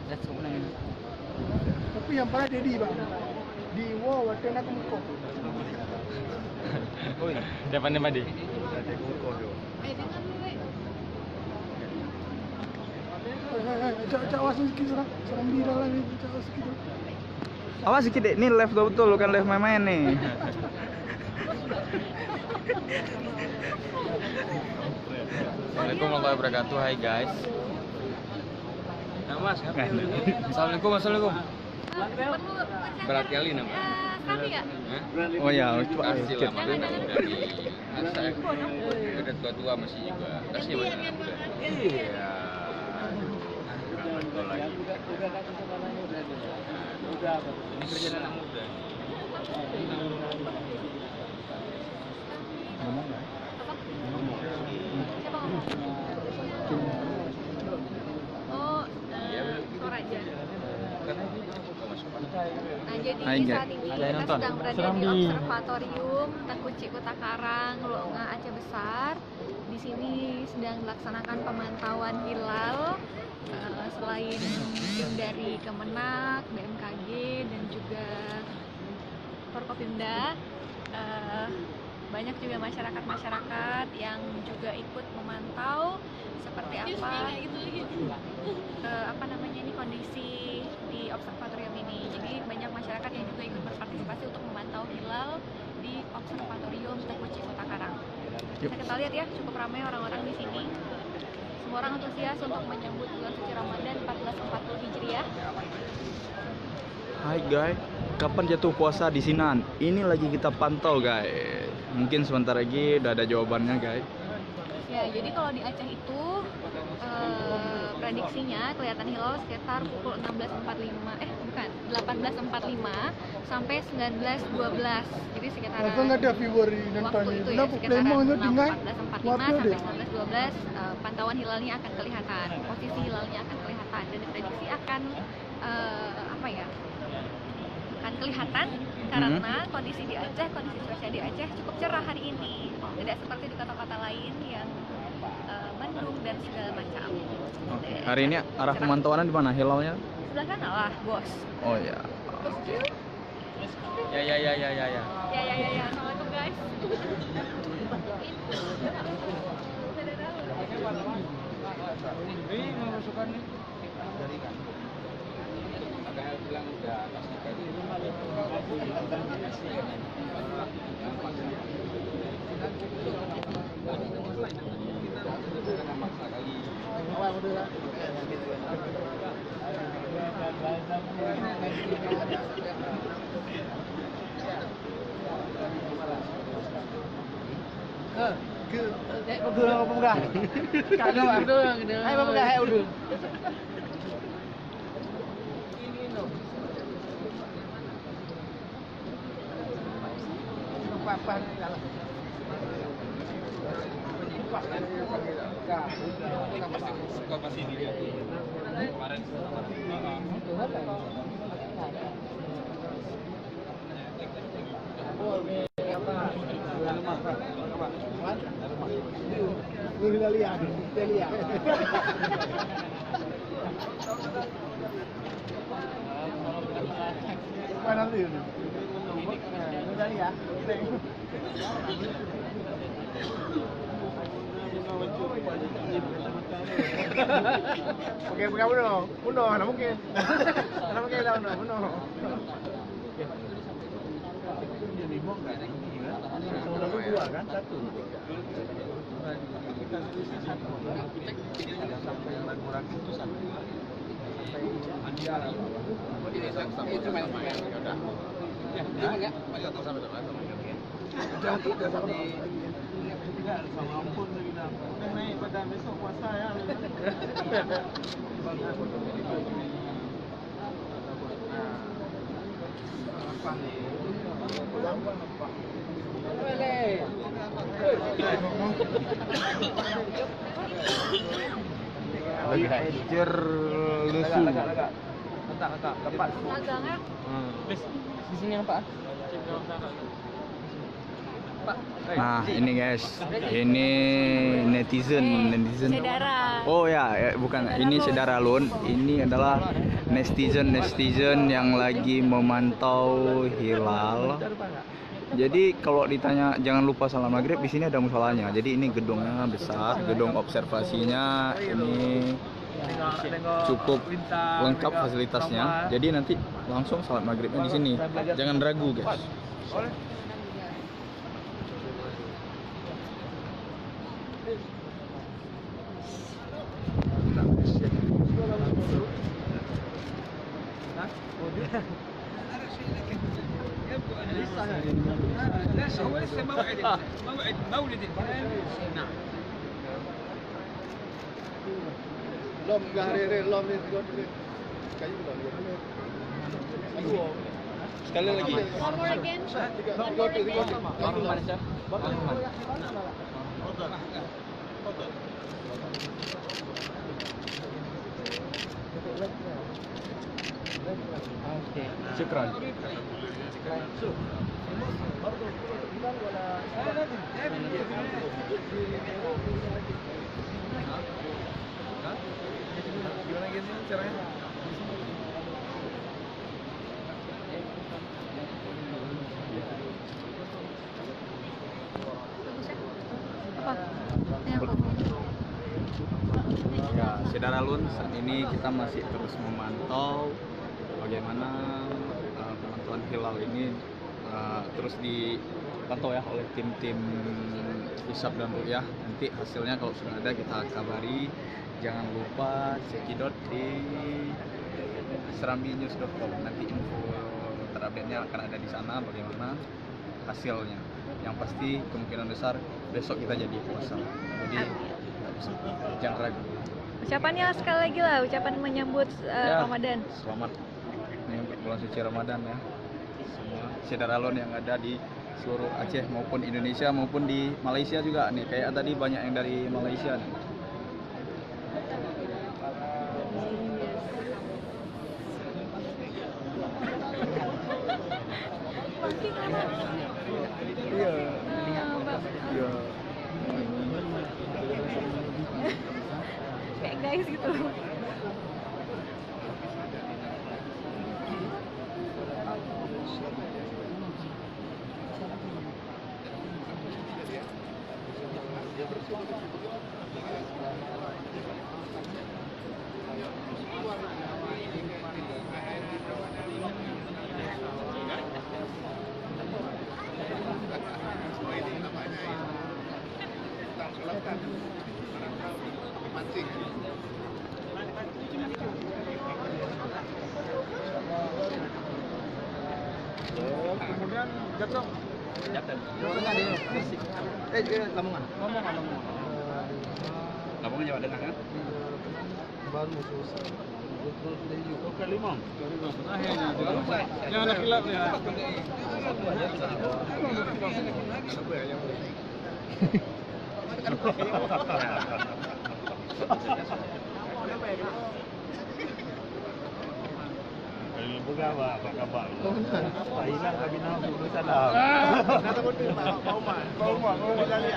That's all na yun. Tapi yang pala Dedi bang. Di wow, waten aku muko. Oi, Depan ni Madi. ada muka tu. Dengan dulu. Cak awas sikit orang. Serang di dalam ni. Cak awas sikit. Awas sikit dek, ini live betul bukan live main-main nih. Assalamualaikum warahmatullahi wabarakatuh. Hai guys. Nama siapa? Assalamualaikum. Assalamualaikum. Perlu Berat kali nama. sekali ya? Hah? Oh ya, coba Kasih sikit. lah mana dari masa udah tua-tua masih juga. Kasih banyak anak muda. Iya. Betul lagi. Ini kerjaan anak muda. Ngomong nggak? Siapa ngomong? Oh, Toraja. Nah, jadi Hai, guys. saat ini Ada yang kita nonton? sedang berada Seram di nih. Observatorium Tengkuci Kota Karang, Longa, Aceh Besar. Di sini sedang dilaksanakan pemantauan hilal. Selain tim dari Kemenak, BMKG, dan juga Forkopimda, banyak juga masyarakat-masyarakat yang juga ikut memantau seperti apa namanya ini kondisi di observatorium ini. Jadi banyak masyarakat yang juga ikut berpartisipasi untuk memantau hilal di observatorium Tengkuci Kota Karang. Bisa kita lihat ya, cukup ramai orang-orang di sini. Semua orang antusias untuk menyambut bulan suci Ramadan 1440 Hijriah. Hai guys, kapan jatuh puasa di Sinan? Ini lagi kita pantau guys. Mungkin sebentar lagi udah ada jawabannya guys. Ya, jadi kalau di Aceh itu prediksinya kelihatan hilal sekitar pukul 18.45 sampai 19.12. Jadi sekitaran Asal nggak ada viewer nonton waktu ni. itu ya, Kenapa sekitaran Plemong tu dengar? 14.45 Waktu sampai dia. 19.12 pantauan hilalnya akan kelihatan, posisi hilalnya akan kelihatan, dan diprediksi akan akan kelihatan karena kondisi di Aceh, kondisi cuaca di Aceh cukup cerah hari ini, tidak seperti di kota-kota lain yang mendung dan segala macam. Hari ini arah Cerah. pemantauannya di mana? Hilalnya? Sebelah kanan lah, bos. Oh ya. Oke. Ya. Ya. Assalamualaikum guys. Ini memasukkan nih. Dari kan. Agak bilang udah kasih tadi. Suka pasti dilihat. Kemarin Kita lihat. Mana tu? Kita lihat. Okey, bukan bunuh. Bunuh, nak mungkin. Nak mungkin dah bunuh. Dua kan? Satu. Sampai kurang itu satu. Itu main ya udah. Ya, ya. Banyak tahu sampai Tidak sama. Tidak sama ampun lagi dah. Udah naik pada besok puasa ya. Apa nih? Hajar lusu. Letak. Tempat. Agangnya di sini nampak. Nah, ini guys, ini netizen. Sedara. Oh ya, bukan. Ini Sedara Lun. Ini adalah netizen yang lagi memantau hilal. Jadi kalau ditanya jangan lupa salat maghrib, di sini ada musolanya. Jadi ini gedungnya besar, gedung observasinya ini cukup lengkap fasilitasnya. Jadi nanti langsung salat maghribnya di sini. Jangan ragu guys. هو لسه موعد مولد الهلال. نعم. Lom gare lom ni kayu lom. Sekali lagi. One more again. Syukran. Gimana gini caranya? Apa? Ini aku. Ya, Sedara Lun, saat ini kita masih terus memantau bagaimana pemantauan hilal ini terus dipantau ya oleh tim-tim hisab dan ru'yah. Nanti hasilnya kalau sudah ada kita kabari. Jangan lupa cekidot di serambinews.com. Nanti info terupdate-nya akan ada di sana bagaimana hasilnya. Yang pasti kemungkinan besar besok kita jadi puasa. Jadi jangan ragu. Ucapannya sekali lagi lah, ucapan menyambut Ramadan. Selamat menyambut bulan suci Ramadan ya. Semua Sedara Lun yang ada di seluruh Aceh maupun Indonesia maupun di Malaysia juga nih. Kayak tadi banyak yang dari Malaysia nih. Iya. Iya. Kayak guys gitu. Kemudian jatuh. Lamongan. Lamongan Jawa Tengah kan? Baru susah. Kalimang. Yang anak kilap ya. Apa kabar? Hilang kami nak salam. Kata betul Pak Umar. Pak Umar, mau jalan.